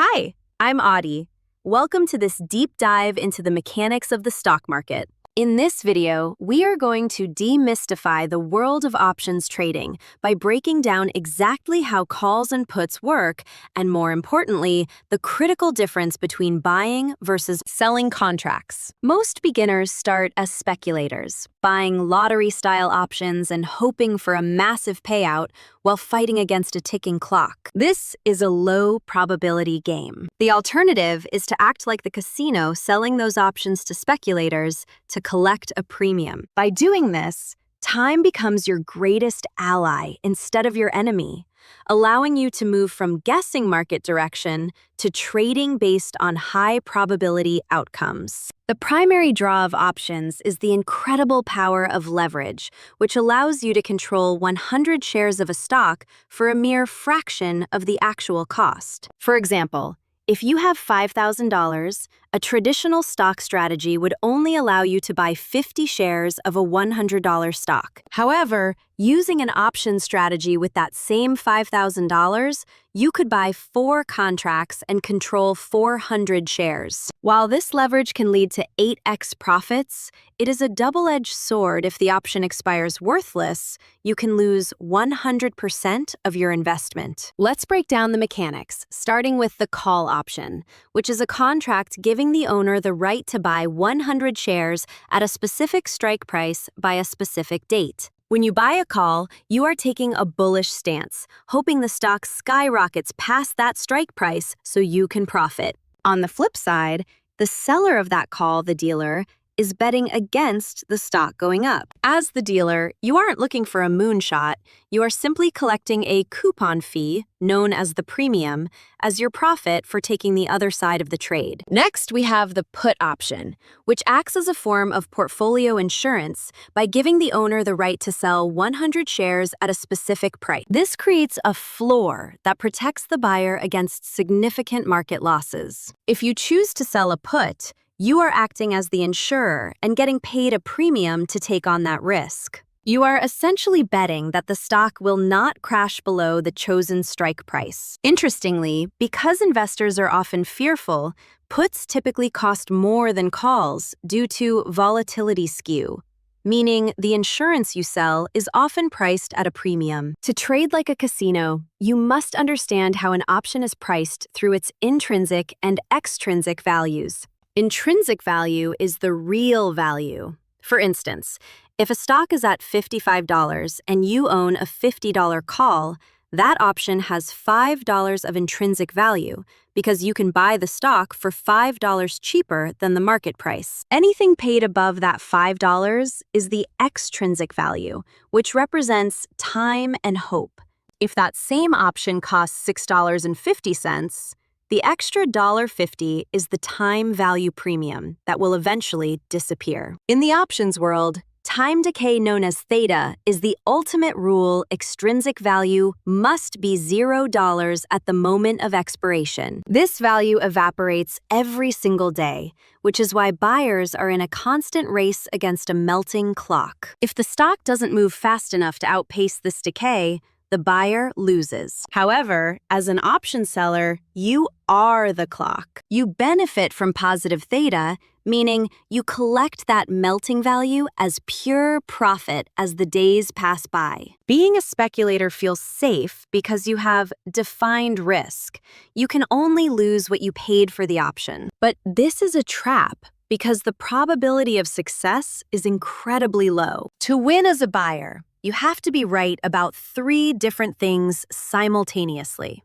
Hi, I'm Audie. Welcome to this deep dive into the mechanics of the stock market. In this video, we are going to demystify the world of options trading by breaking down exactly how calls and puts work, and more importantly, the critical difference between buying versus selling contracts. Most beginners start as speculators, buying lottery-style options and hoping for a massive payout while fighting against a ticking clock. This is a low-probability game. The alternative is to act like the casino selling those options to speculators to collect a premium. By doing this, time becomes your greatest ally instead of your enemy, allowing you to move from guessing market direction to trading based on high-probability outcomes. The primary draw of options is the incredible power of leverage, which allows you to control 100 shares of a stock for a mere fraction of the actual cost. For example, if you have $5,000, a traditional stock strategy would only allow you to buy 50 shares of a $100 stock. However, using an option strategy with that same $5,000, you could buy 4 contracts and control 400 shares. While this leverage can lead to 8x profits, it is a double-edged sword. If the option expires worthless, you can lose 100% of your investment. Let's break down the mechanics, starting with the call option, which is a contract giving the owner the right to buy 100 shares at a specific strike price by a specific date. When you buy a call, you are taking a bullish stance, hoping the stock skyrockets past that strike price so you can profit. On the flip side, the seller of that call, the dealer, is betting against the stock going up. As the dealer, you aren't looking for a moonshot. You are simply collecting a coupon fee, known as the premium, as your profit for taking the other side of the trade. Next, we have the put option, which acts as a form of portfolio insurance by giving the owner the right to sell 100 shares at a specific price. This creates a floor that protects the buyer against significant market losses. If you choose to sell a put, you are acting as the insurer and getting paid a premium to take on that risk. You are essentially betting that the stock will not crash below the chosen strike price. Interestingly, because investors are often fearful, puts typically cost more than calls due to volatility skew, meaning the insurance you sell is often priced at a premium. To trade like a casino, you must understand how an option is priced through its intrinsic and extrinsic values. Intrinsic value is the real value. For instance, if a stock is at $55 and you own a $50 call, that option has $5 of intrinsic value because you can buy the stock for $5 cheaper than the market price. Anything paid above that $5 is the extrinsic value, which represents time and hope. If that same option costs $6.50, the extra $1.50 is the time value premium that will eventually disappear. In the options world, time decay, known as Theta, is the ultimate rule. Extrinsic value must be $0 at the moment of expiration. This value evaporates every single day, which is why buyers are in a constant race against a melting clock. If the stock doesn't move fast enough to outpace this decay, the buyer loses. However, as an option seller, you are the clock. You benefit from positive theta, meaning you collect that melting value as pure profit as the days pass by. Being a speculator feels safe because you have defined risk. You can only lose what you paid for the option. But this is a trap, because the probability of success is incredibly low. To win as a buyer, you have to be right about 3 different things simultaneously: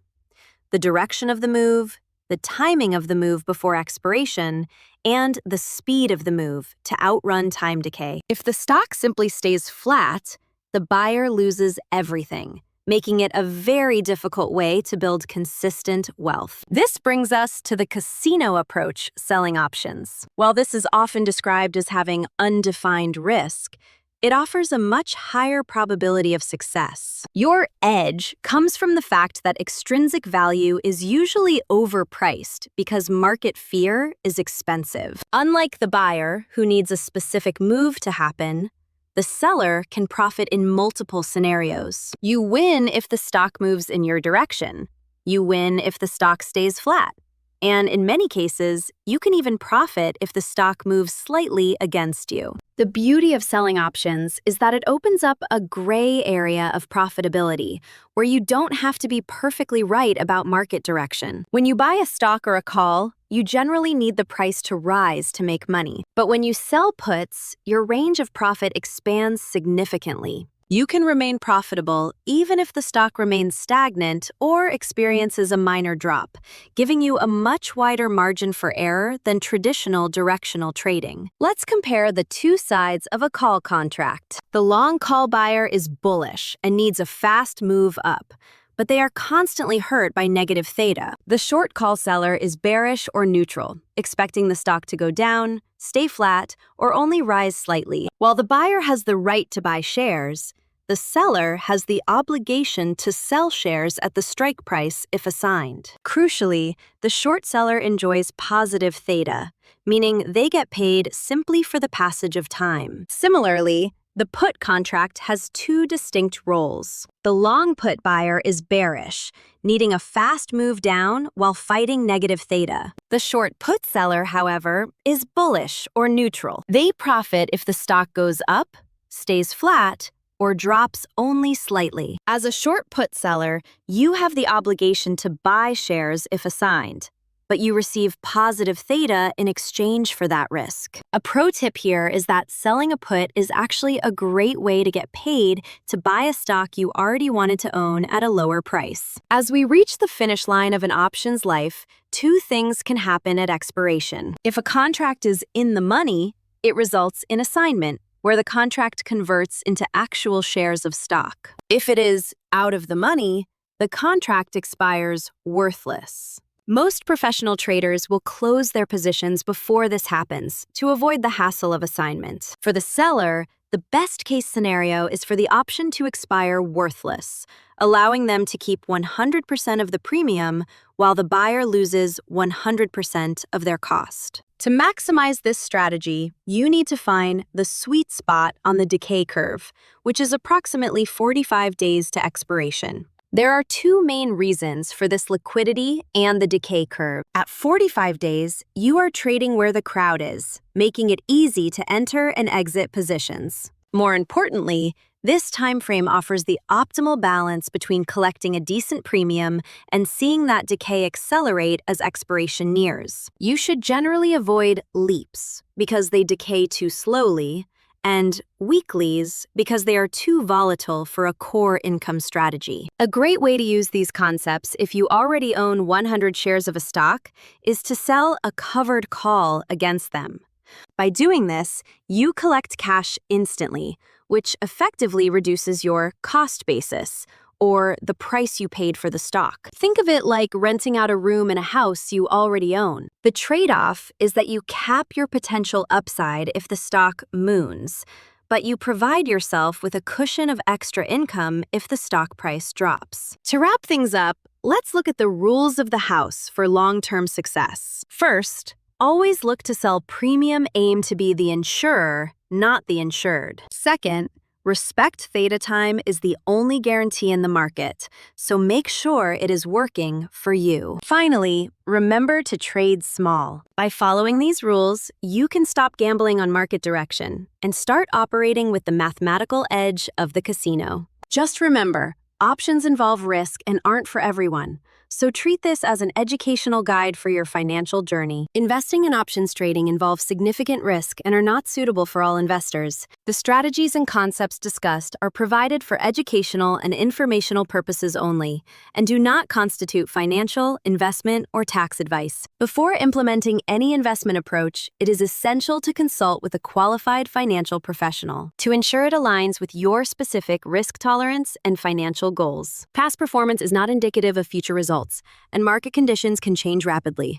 the direction of the move, the timing of the move before expiration, and the speed of the move to outrun time decay. If the stock simply stays flat, the buyer loses everything, making it a very difficult way to build consistent wealth. This brings us to the casino approach selling options. While this is often described as having undefined risk, it offers a much higher probability of success. Your edge comes from the fact that extrinsic value is usually overpriced because market fear is expensive. Unlike the buyer, who needs a specific move to happen, the seller can profit in multiple scenarios. You win if the stock moves in your direction. You win if the stock stays flat. And in many cases, you can even profit if the stock moves slightly against you. The beauty of selling options is that it opens up a gray area of profitability where you don't have to be perfectly right about market direction. When you buy a stock or a call, you generally need the price to rise to make money. But when you sell puts, your range of profit expands significantly. You can remain profitable even if the stock remains stagnant or experiences a minor drop, giving you a much wider margin for error than traditional directional trading. Let's compare the two sides of a call contract. The long call buyer is bullish and needs a fast move up, but they are constantly hurt by negative theta. The short call seller is bearish or neutral, expecting the stock to go down, stay flat, or only rise slightly. While the buyer has the right to buy shares, the seller has the obligation to sell shares at the strike price if assigned. Crucially, the short seller enjoys positive theta, meaning they get paid simply for the passage of time. Similarly, the put contract has two distinct roles. The long put buyer is bearish, needing a fast move down while fighting negative theta. The short put seller, however, is bullish or neutral. They profit if the stock goes up, stays flat, or drops only slightly. As a short put seller, you have the obligation to buy shares if assigned, but you receive positive theta in exchange for that risk. A pro tip here is that selling a put is actually a great way to get paid to buy a stock you already wanted to own at a lower price. As we reach the finish line of an option's life, two things can happen at expiration. If a contract is in the money, it results in assignment, where the contract converts into actual shares of stock. If it is out of the money, the contract expires worthless. Most professional traders will close their positions before this happens to avoid the hassle of assignment. For the seller, the best-case scenario is for the option to expire worthless, allowing them to keep 100% of the premium while the buyer loses 100% of their cost. To maximize this strategy, you need to find the sweet spot on the decay curve, which is approximately 45 days to expiration. There are two main reasons for this liquidity and the decay curve. At 45 days, you are trading where the crowd is, making it easy to enter and exit positions. More importantly, this time frame offers the optimal balance between collecting a decent premium and seeing that decay accelerate as expiration nears. You should generally avoid leaps because they decay too slowly, and weeklies because they are too volatile for a core income strategy. A great way to use these concepts if you already own 100 shares of a stock is to sell a covered call against them. By doing this, you collect cash instantly, which effectively reduces your cost basis, or the price you paid for the stock. Think of it like renting out a room in a house you already own. The trade-off is that you cap your potential upside if the stock moons, but you provide yourself with a cushion of extra income if the stock price drops. To wrap things up, let's look at the rules of the house for long-term success. First, always look to sell premium aim to be the insurer, not the insured. Second, respect theta time is the only guarantee in the market, so make sure it is working for you. Finally, remember to trade small. By following these rules, you can stop gambling on market direction and start operating with the mathematical edge of the casino. Just remember, options involve risk and aren't for everyone. So treat this as an educational guide for your financial journey. Investing in options trading involves significant risk and are not suitable for all investors. The strategies and concepts discussed are provided for educational and informational purposes only and do not constitute financial, investment, or tax advice. Before implementing any investment approach, it is essential to consult with a qualified financial professional to ensure it aligns with your specific risk tolerance and financial goals. Past performance is not indicative of future results, and market conditions can change rapidly.